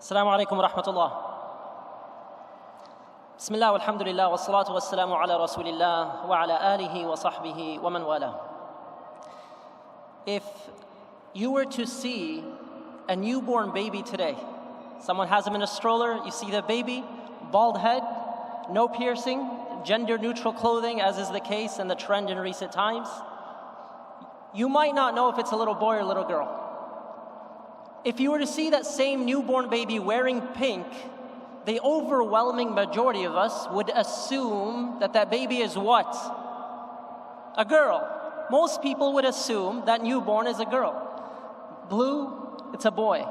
Assalamu alaikum wa rahmatullah. Bismillah walhamdulillah wa salatu wa salamu ala rasulillah wa ala alihi wa sahbihi wa man wala. If you were to see a newborn baby today, someone has him in a stroller, you see the baby, bald head, no piercing, gender-neutral clothing, as is the case and the trend in recent times, you might not know if it's a little boy or a little girl. If you were to see that same newborn baby wearing pink, the overwhelming majority of us would assume that that baby is what? A girl. Most people would assume that newborn is a girl. Blue, it's a boy.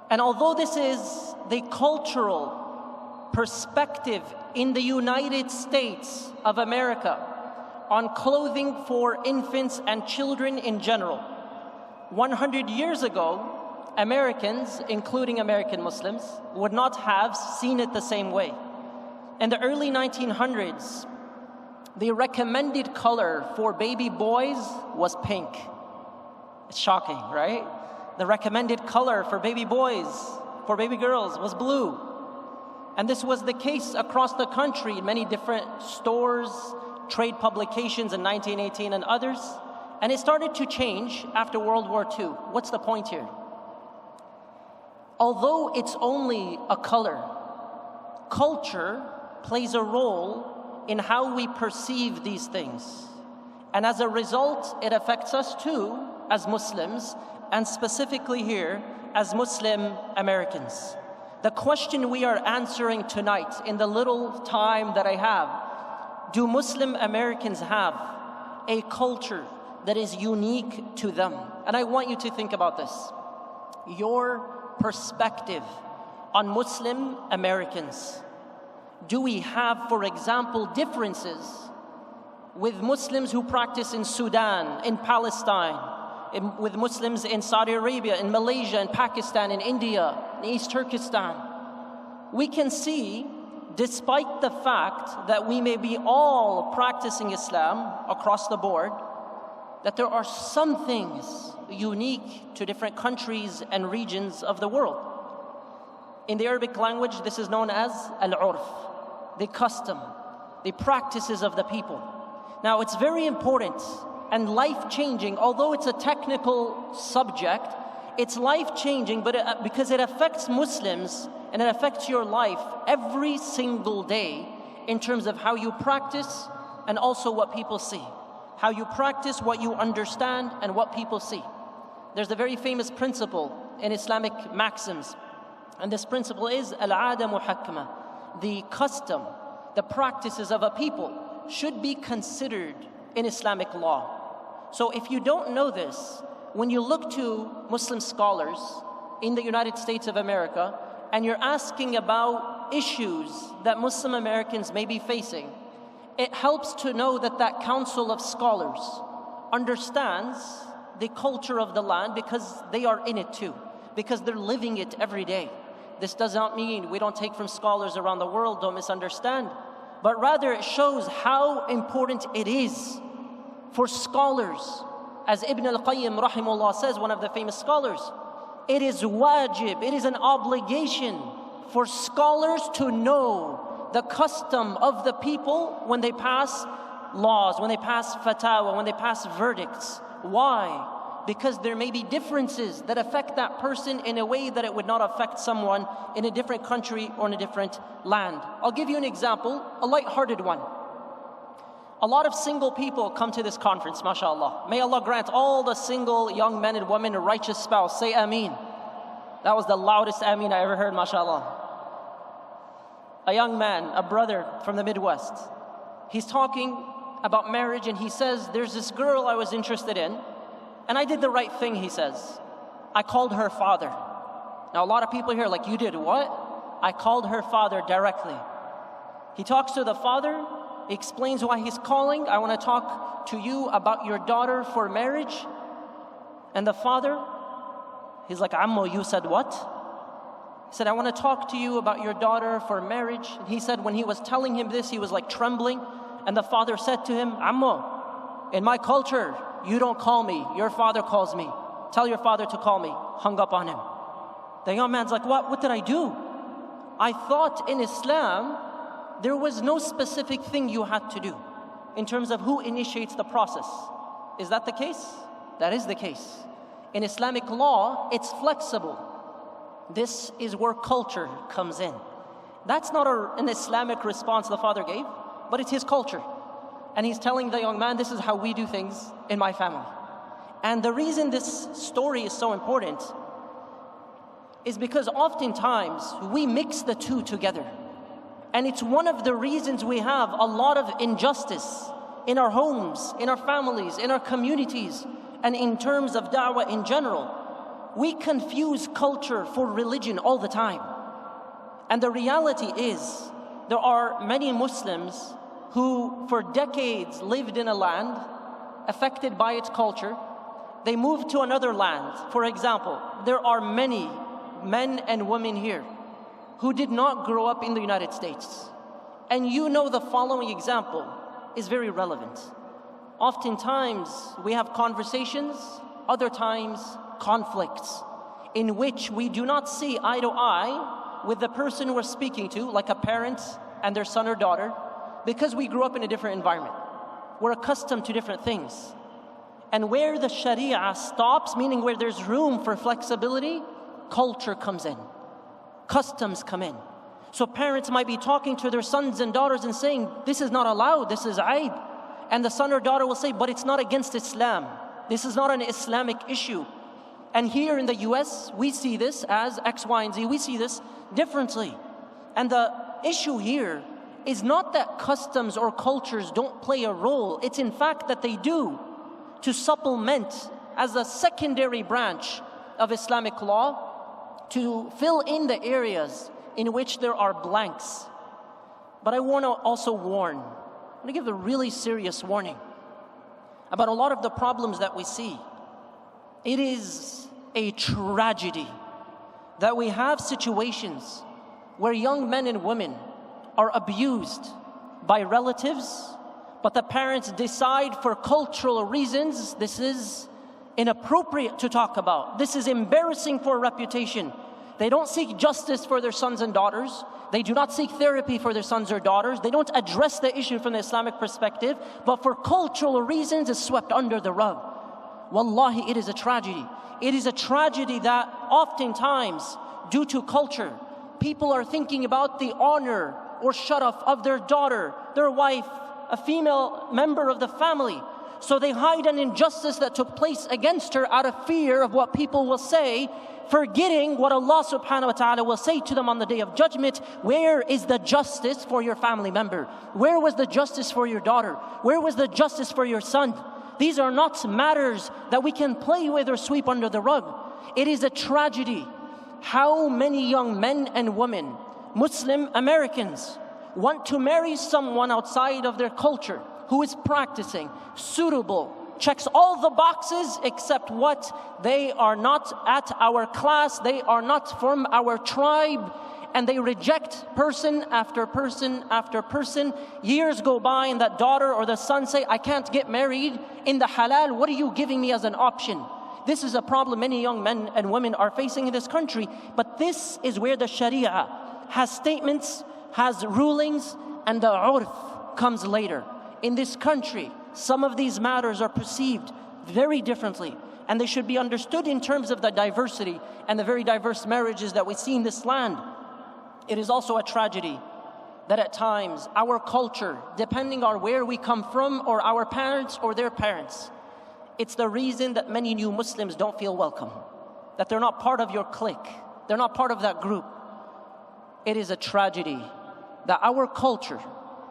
And although this is the cultural perspective in the United States of America on clothing for infants and children in general, 100 years ago, Americans, including American Muslims, would not have seen it the same way. In the early 1900s, the recommended color for baby boys was pink. It's shocking, right? The recommended color for baby boys, for baby girls, was blue. And this was the case across the country in many different stores, trade publications in 1918 and others. And it started to change after World War II. What's the point here? Although it's only a color, culture plays a role in how we perceive these things. And as a result, it affects us too as Muslims, and specifically here as Muslim Americans. The question we are answering tonight in the little time that I have, do Muslim Americans have a culture that is unique to them? And I want you to think about this. Your perspective on Muslim Americans. Do we have, for example, differences with Muslims who practice in Sudan, in Palestine, with Muslims in Saudi Arabia, in Malaysia, in Pakistan, in India, in East Turkestan? We can see, despite the fact that we may be all practicing Islam across the board, that there are some things unique to different countries and regions of the world. In the Arabic language, this is known as al-urf, the custom, the practices of the people. Now, it's very important and life-changing, although it's a technical subject, it's life-changing, but because it affects Muslims and it affects your life every single day in terms of how you practice and also what people see. How you practice, what you understand, and what people see. There's a very famous principle in Islamic maxims, and this principle is al-'ada muhakkama. The custom, the practices of a people should be considered in Islamic law. So if you don't know this, when you look to Muslim scholars in the United States of America, and you're asking about issues that Muslim Americans may be facing, it helps to know that that council of scholars understands the culture of the land because they are in it too, because they're living it every day. This does not mean we don't take from scholars around the world, don't misunderstand, but rather it shows how important it is for scholars. As Ibn al-Qayyim rahimahullah says, one of the famous scholars, it is wajib, it is an obligation for scholars to know the custom of the people when they pass laws, when they pass fatwa, when they pass verdicts. Why? Because there may be differences that affect that person in a way that it would not affect someone in a different country or in a different land. I'll give you an example, a light-hearted one. A lot of single people come to this conference, mashallah. May Allah grant all the single young men and women a righteous spouse. Say Ameen. That was the loudest Ameen I ever heard, mashallah. A young man, a brother from the Midwest, he's talking about marriage and he says, there's this girl I was interested in and I did the right thing, he says. I called her father. Now a lot of people here are like, you did what? I called her father directly. He talks to the father, he explains why he's calling. I want to talk to you about your daughter for marriage. And the father, he's like, Ammo, you said what? He said, I want to talk to you about your daughter for marriage. And he said when he was telling him this, he was like trembling. And the father said to him, Ammo, in my culture, you don't call me, your father calls me. Tell your father to call me. Hung up on him. The young man's like, what did I do? I thought in Islam, there was no specific thing you had to do in terms of who initiates the process. Is that the case? That is the case. In Islamic law, it's flexible. This is where culture comes in. That's not an Islamic response the father gave, but it's his culture. And he's telling the young man, this is how we do things in my family. And the reason this story is so important is because oftentimes we mix the two together. And it's one of the reasons we have a lot of injustice in our homes, in our families, in our communities, and in terms of da'wah in general. We confuse culture for religion all the time. And the reality is, there are many Muslims who for decades lived in a land affected by its culture. They moved to another land. For example, there are many men and women here who did not grow up in the United States. And you know the following example is very relevant. Oftentimes, we have conversations, other times conflicts, in which we do not see eye to eye with the person we're speaking to, like a parent and their son or daughter, because we grew up in a different environment. We're accustomed to different things. And where the Sharia stops, meaning where there's room for flexibility, culture comes in, customs come in. So parents might be talking to their sons and daughters and saying, this is not allowed, this is aib. And the son or daughter will say, but it's not against Islam. This is not an Islamic issue. And here in the US, we see this as X, Y, and Z. We see this differently. And the issue here is not that customs or cultures don't play a role. It's in fact that they do, to supplement as a secondary branch of Islamic law, to fill in the areas in which there are blanks. But I want to also warn, I want to give a really serious warning about a lot of the problems that we see. It is a tragedy that we have situations where young men and women are abused by relatives, but the parents decide for cultural reasons, this is inappropriate to talk about. This is embarrassing for a reputation. They don't seek justice for their sons and daughters. They do not seek therapy for their sons or daughters. They don't address the issue from the Islamic perspective, but for cultural reasons it's swept under the rug. Wallahi, it is a tragedy. It is a tragedy that oftentimes, due to culture, people are thinking about the honor or sharaf of their daughter, their wife, a female member of the family. So they hide an injustice that took place against her out of fear of what people will say, forgetting what Allah subhanahu wa ta'ala will say to them on the Day of Judgment. Where is the justice for your family member? Where was the justice for your daughter? Where was the justice for your son? These are not matters that we can play with or sweep under the rug. It is a tragedy. How many young men and women, Muslim Americans, want to marry someone outside of their culture who is practicing, suitable, checks all the boxes except what? They are not at our class, they are not from our tribe, and they reject person after person after person. Years go by and that daughter or the son say, I can't get married in the halal, what are you giving me as an option? This is a problem many young men and women are facing in this country, but this is where the Sharia has statements, has rulings, and the urf comes later. In this country, some of these matters are perceived very differently, and they should be understood in terms of the diversity and the very diverse marriages that we see in this land. It is also a tragedy that at times our culture, depending on where we come from or our parents or their parents, it's the reason that many new Muslims don't feel welcome, that they're not part of your clique, they're not part of that group. It is a tragedy that our culture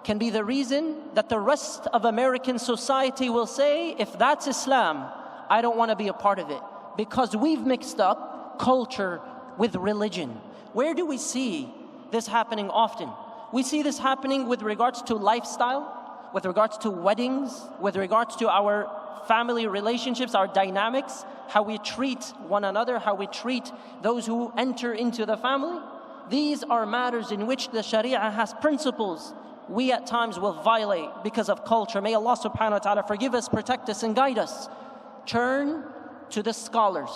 can be the reason that the rest of American society will say, if that's Islam, I don't want to be a part of it, because we've mixed up culture with religion. Where do we see this happening often? We see this happening with regards to lifestyle, with regards to weddings, with regards to our family relationships, our dynamics, how we treat one another, how we treat those who enter into the family. These are matters in which the Sharia has principles we at times will violate because of culture. May Allah subhanahu wa ta'ala forgive us, protect us, and guide us. Turn to the scholars,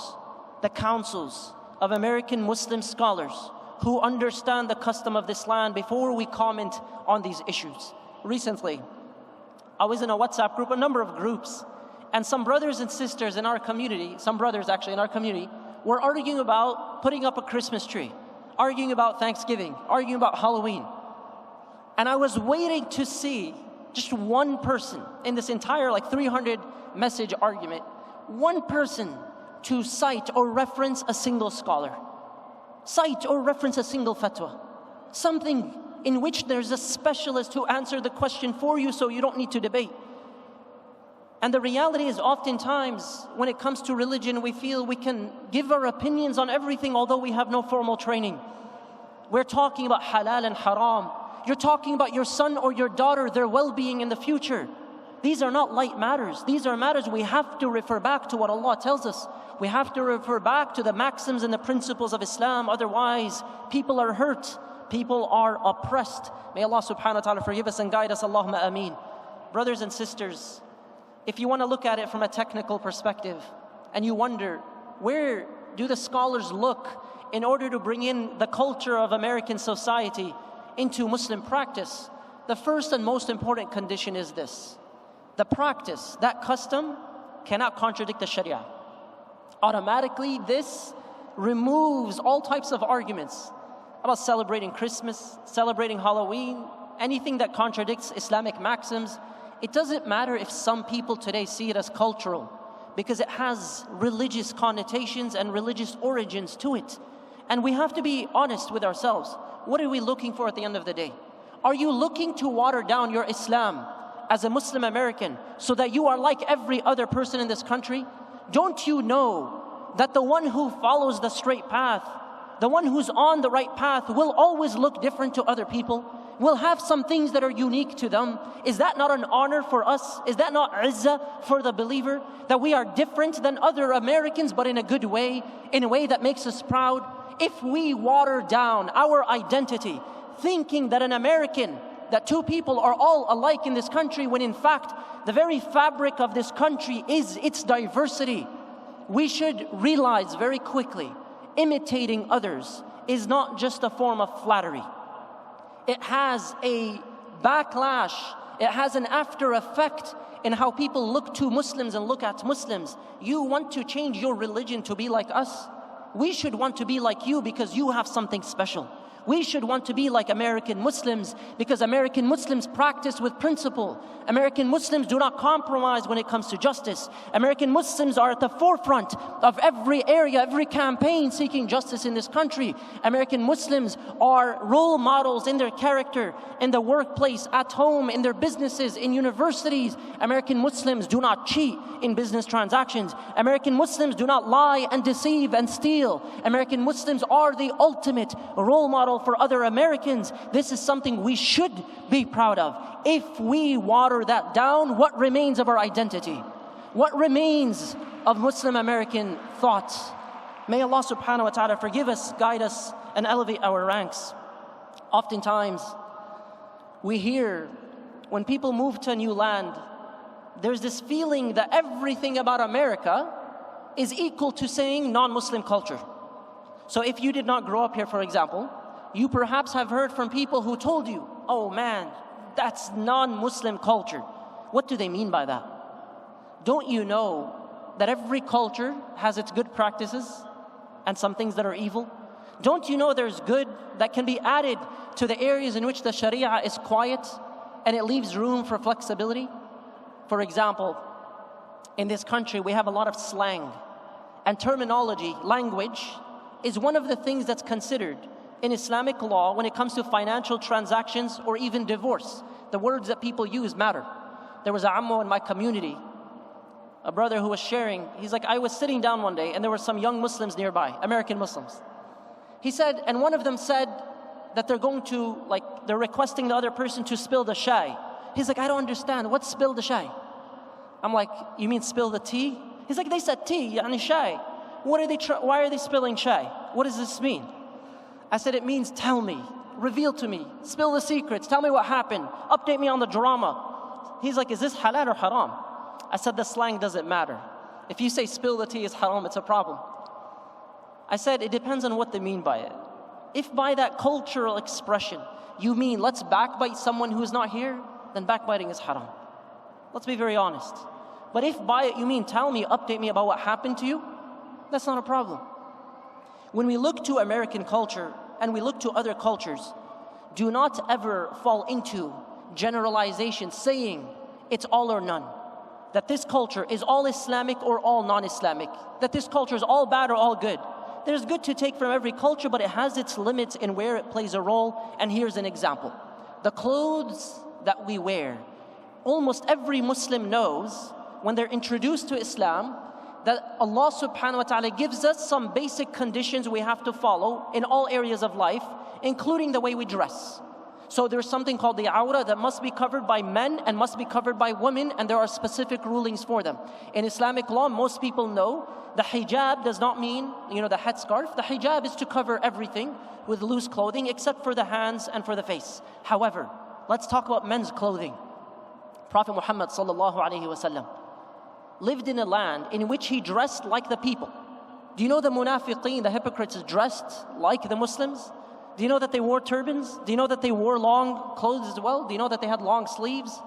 the councils of American Muslim scholars who understand the custom of this land before we comment on these issues. Recently, I was in a WhatsApp group, a number of groups, and some brothers and sisters in our community, some brothers actually in our community, were arguing about putting up a Christmas tree, arguing about Thanksgiving, arguing about Halloween. And I was waiting to see just one person in this entire 300 message argument, one person to cite or reference a single scholar, cite or reference a single fatwa, something in which there's a specialist who answered the question for you so you don't need to debate. And the reality is, oftentimes when it comes to religion, we feel we can give our opinions on everything although we have no formal training. We're talking about halal and haram. You're talking about your son or your daughter, their well-being in the future. These are not light matters. These are matters we have to refer back to what Allah tells us. We have to refer back to the maxims and the principles of Islam. Otherwise, people are hurt. People are oppressed. May Allah subhanahu wa ta'ala forgive us and guide us. Allahumma ameen. Brothers and sisters, if you want to look at it from a technical perspective, and you wonder, where do the scholars look in order to bring in the culture of American society into Muslim practice? The first and most important condition is this: the practice, that custom, cannot contradict the Sharia. Automatically, this removes all types of arguments about celebrating Christmas, celebrating Halloween, anything that contradicts Islamic maxims. It doesn't matter if some people today see it as cultural, because it has religious connotations and religious origins to it. And we have to be honest with ourselves. What are we looking for at the end of the day? Are you looking to water down your Islam as a Muslim American so that you are like every other person in this country? Don't you know that the one who follows the straight path, the one who's on the right path, will always look different to other people, will have some things that are unique to them? Is that not an honor for us? Is that not izzah for the believer? That we are different than other Americans, but in a good way, in a way that makes us proud? If we water down our identity, thinking that an American, that two people are all alike in this country, when in fact the very fabric of this country is its diversity, we should realize very quickly, imitating others is not just a form of flattery. It has a backlash, it has an after effect in how people look to Muslims and look at Muslims. You want to change your religion to be like us? We should want to be like you because you have something special. We should want to be like American Muslims because American Muslims practice with principle. American Muslims do not compromise when it comes to justice. American Muslims are at the forefront of every area, every campaign seeking justice in this country. American Muslims are role models in their character, in the workplace, at home, in their businesses, in universities. American Muslims do not cheat in business transactions. American Muslims do not lie and deceive and steal. American Muslims are the ultimate role model for other Americans. This is something we should be proud of. If we water that down, what remains of our identity? What remains of Muslim American thoughts? May Allah subhanahu wa ta'ala forgive us, guide us, and elevate our ranks. Oftentimes, we hear when people move to a new land, there's this feeling that everything about America is equal to saying non-Muslim culture. So if you did not grow up here, for example, you perhaps have heard from people who told you, oh man, that's non-Muslim culture. What do they mean by that? Don't you know that every culture has its good practices and some things that are evil? Don't you know there's good that can be added to the areas in which the Sharia is quiet and it leaves room for flexibility? For example, in this country we have a lot of slang and terminology. Language is one of the things that's considered in Islamic law when it comes to financial transactions or even divorce. The words that people use matter. There was a ammo in my community, a brother who was sharing. He's like, I was sitting down one day and there were some young Muslims nearby, American Muslims. He said, and one of them said that they're requesting the other person to spill the shay. He's like, I don't understand, what's spill the shay? I'm like, you mean spill the tea? He's like, they said tea, yani shay. Why are they spilling shay? What does this mean? I said, it means tell me, reveal to me, spill the secrets, tell me what happened, update me on the drama. He's like, is this halal or haram? I said, the slang doesn't matter. If you say spill the tea is haram, it's a problem. I said it depends on what they mean by it. If by that cultural expression you mean let's backbite someone who is not here, then backbiting is haram. Let's be very honest. But if by it you mean tell me, update me about what happened to you, that's not a problem. When we look to American culture and we look to other cultures, do not ever fall into generalization saying it's all or none. That this culture is all Islamic or all non-Islamic. That this culture is all bad or all good. There's good to take from every culture, but it has its limits in where it plays a role. And here's an example. The clothes that we wear, almost every Muslim knows when they're introduced to Islam that Allah subhanahu wa ta'ala gives us some basic conditions we have to follow in all areas of life, including the way we dress. So there's something called the awra that must be covered by men and must be covered by women, and there are specific rulings for them. In Islamic law, most people know the hijab does not mean, the headscarf. The hijab is to cover everything with loose clothing except for the hands and for the face. However, let's talk about men's clothing. Prophet Muhammad sallallahu alaihi wasallam lived in a land in which he dressed like the people. Do you know the munafiqeen, the hypocrites, dressed like the Muslims? Do you know that they wore turbans? Do you know that they wore long clothes as well? Do you know that they had long sleeves?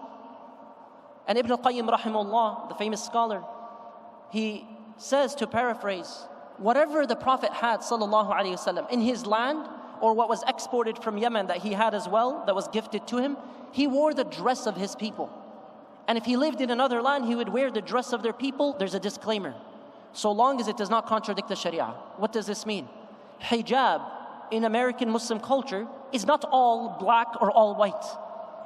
And Ibn al-Qayyim rahimahullah, the famous scholar, he says, to paraphrase, whatever the Prophet had sallallahu alaihi wasallam in his land, or what was exported from Yemen that he had as well, that was gifted to him, he wore the dress of his people. And if he lived in another land, he would wear the dress of their people. There's a disclaimer. So long as it does not contradict the Sharia. What does this mean? Hijab in American Muslim culture is not all black or all white.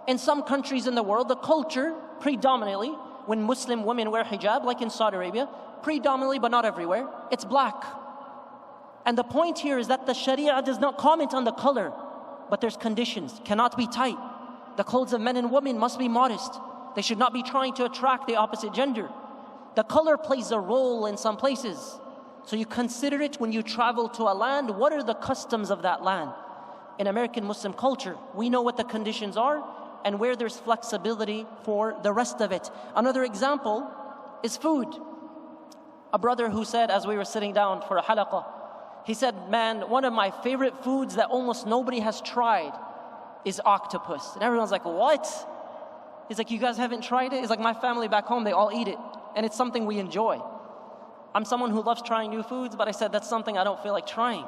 In some countries in the world, the culture predominantly, when Muslim women wear hijab, like in Saudi Arabia, predominantly but not everywhere, it's black. And the point here is that the Sharia does not comment on the color, but there's conditions. Cannot be tight. The clothes of men and women must be modest. They should not be trying to attract the opposite gender. The color plays a role in some places. So you consider it when you travel to a land, what are the customs of that land? In American Muslim culture, we know what the conditions are and where there's flexibility for the rest of it. Another example is food. A brother who said, as we were sitting down for a halaqah, he said, man, one of my favorite foods that almost nobody has tried is octopus. And everyone's like, what? He's like, you guys haven't tried it? He's like, my family back home, they all eat it. And it's something we enjoy. I'm someone who loves trying new foods, but I said, that's something I don't feel like trying.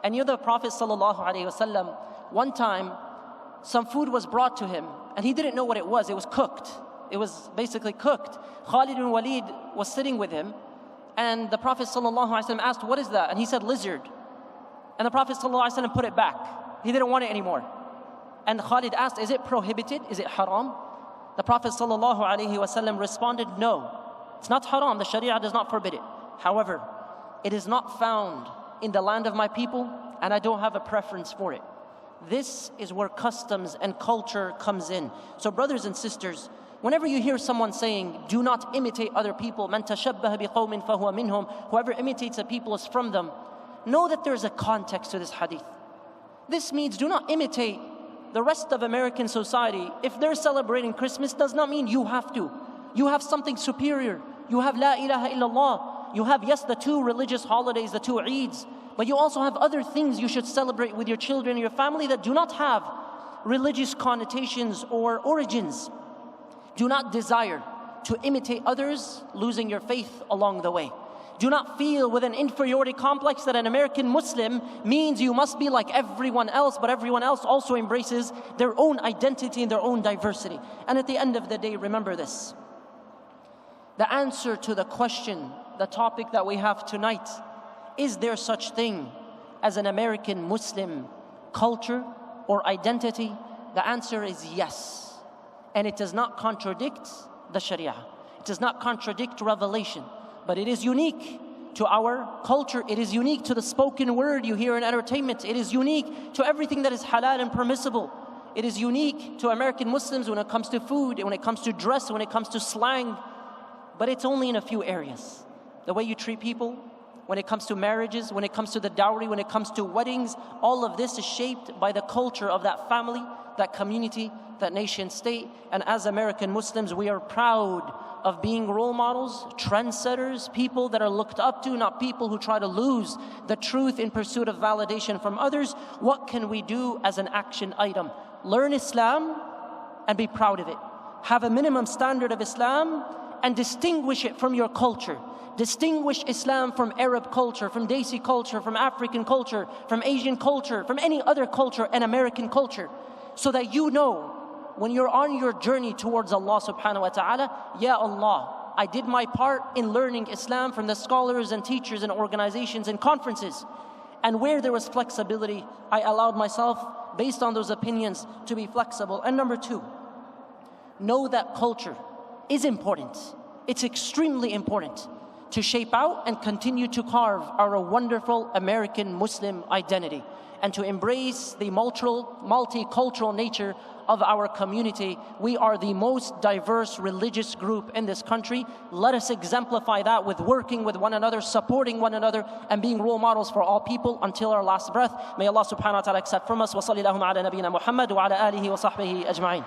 And the Prophet ﷺ, one time, some food was brought to him, and he didn't know what it was. It was cooked. It was basically cooked. Khalid bin Walid was sitting with him, and the Prophet ﷺ asked, what is that? And he said, lizard. And the Prophet ﷺ put it back. He didn't want it anymore. And Khalid asked, is it prohibited? Is it haram? The Prophet ﷺ responded, no, it's not haram. The Sharia does not forbid it. However, it is not found in the land of my people, and I don't have a preference for it. This is where customs and culture comes in. So brothers and sisters, whenever you hear someone saying, do not imitate other people, man tashabbaha biqawmin fahuwa minhum, whoever imitates a people is from them, know that there's a context to this hadith. This means do not imitate the rest of American society. If they're celebrating Christmas, does not mean you have to. You have something superior. You have La ilaha illallah. You have, yes, the two religious holidays, the two Eids, but you also have other things you should celebrate with your children and your family that do not have religious connotations or origins. Do not desire to imitate others, losing your faith along the way. Do not feel with an inferiority complex that an American Muslim means you must be like everyone else, but everyone else also embraces their own identity and their own diversity. And at the end of the day, remember this. The answer to the question, the topic that we have tonight, is there such thing as an American Muslim culture or identity? The answer is yes. And it does not contradict the Sharia. It does not contradict revelation. But it is unique to our culture. It is unique to the spoken word you hear in entertainment. It is unique to everything that is halal and permissible. It is unique to American Muslims when it comes to food, when it comes to dress, when it comes to slang. But it's only in a few areas. The way you treat people, when it comes to marriages, when it comes to the dowry, when it comes to weddings, all of this is shaped by the culture of that family, that community, that nation state. And as American Muslims, we are proud of being role models, trendsetters, people that are looked up to, not people who try to lose the truth in pursuit of validation from others. What can we do as an action item? Learn Islam and be proud of it. Have a minimum standard of Islam and distinguish it from your culture. Distinguish Islam from Arab culture, from Desi culture, from African culture, from Asian culture, from any other culture and American culture, so that you know when you're on your journey towards Allah subhanahu wa ta'ala, Ya Allah, I did my part in learning Islam from the scholars and teachers and organizations and conferences. And where there was flexibility, I allowed myself, based on those opinions, to be flexible. And number two, know that culture is important. It's extremely important to shape out and continue to carve our wonderful American Muslim identity, and to embrace the multicultural nature of our community. We are the most diverse religious group in this country. Let us exemplify that with working with one another, supporting one another, and being role models for all people until our last breath. May Allah subhanahu wa ta'ala accept from us. Wa sallallahu ala nabiyyina Muhammad wa ala alihi wa sahbihi ajma'in.